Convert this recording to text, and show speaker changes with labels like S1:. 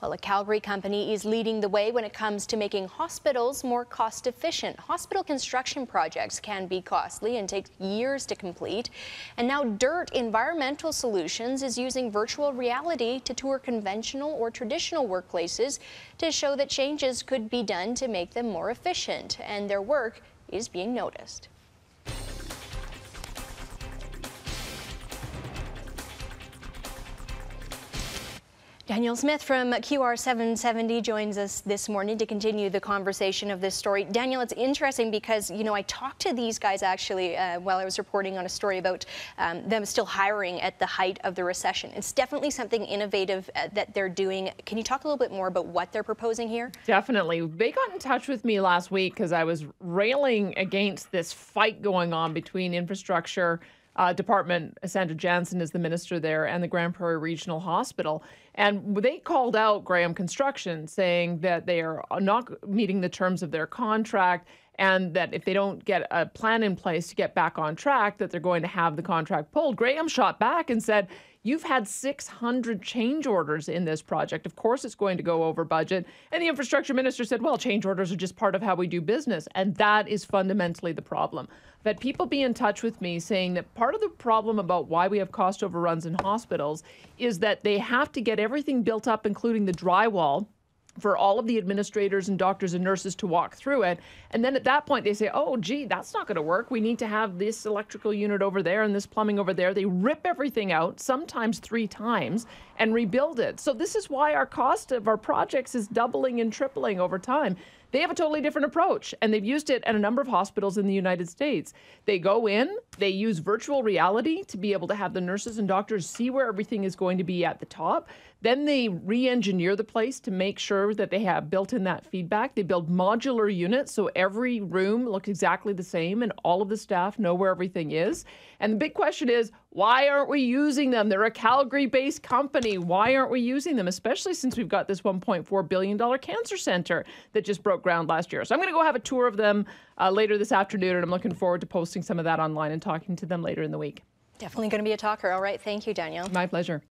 S1: Well, a Calgary company is leading the way when it comes to making hospitals more cost efficient. Hospital construction projects can be costly and take years to complete. And now DIRT Environmental Solutions is using virtual reality to tour conventional or traditional workplaces to show that changes could be done to make them more efficient. And their work is being noticed. Danielle Smith from QR 770 joins us this morning to continue the conversation of this story. Danielle, it's interesting because, I talked to these guys actually while I was reporting on a story about them still hiring at the height of the recession. It's definitely something innovative that they're doing. Can you talk a little bit more about what they're proposing here?
S2: Definitely. They got in touch with me last week because I was railing against this fight going on between infrastructure department. Sandra Jansen is the minister there, and the Grand Prairie Regional Hospital. And they called out Graham Construction, saying that they are not meeting the terms of their contract, and that if they don't get a plan in place to get back on track, that they're going to have the contract pulled. Graham shot back and said, "You've had 600 change orders in this project. Of course it's going to go over budget." And the infrastructure minister said, well, change orders are just part of how we do business. And that is fundamentally the problem. I've had people be in touch with me saying that part of the problem about why we have cost overruns in hospitals is that they have to get everything built up, including the drywall, for all of the administrators and doctors and nurses to walk through it. And then at that point they say, oh, gee, that's not going to work. We need to have this electrical unit over there and this plumbing over there. They rip everything out, sometimes 3 times, and rebuild it. So this is why our cost of our projects is doubling and tripling over time. They have a totally different approach, and they've used it at a number of hospitals in the United States. They go in, they use virtual reality to be able to have the nurses and doctors see where everything is going to be at the top. Then they re-engineer the place to make sure that they have built in that feedback. They build modular units so every room looks exactly the same and all of the staff know where everything is. And the big question is, why aren't we using them? They're a Calgary-based company. Why aren't we using them? Especially since we've got this $1.4 billion cancer center that just broke ground last year. So I'm going to go have a tour of them later this afternoon, and I'm looking forward to posting some of that online and talking to them later in the week.
S1: Definitely going to be a talker. All right. Thank you, Danielle.
S2: My pleasure.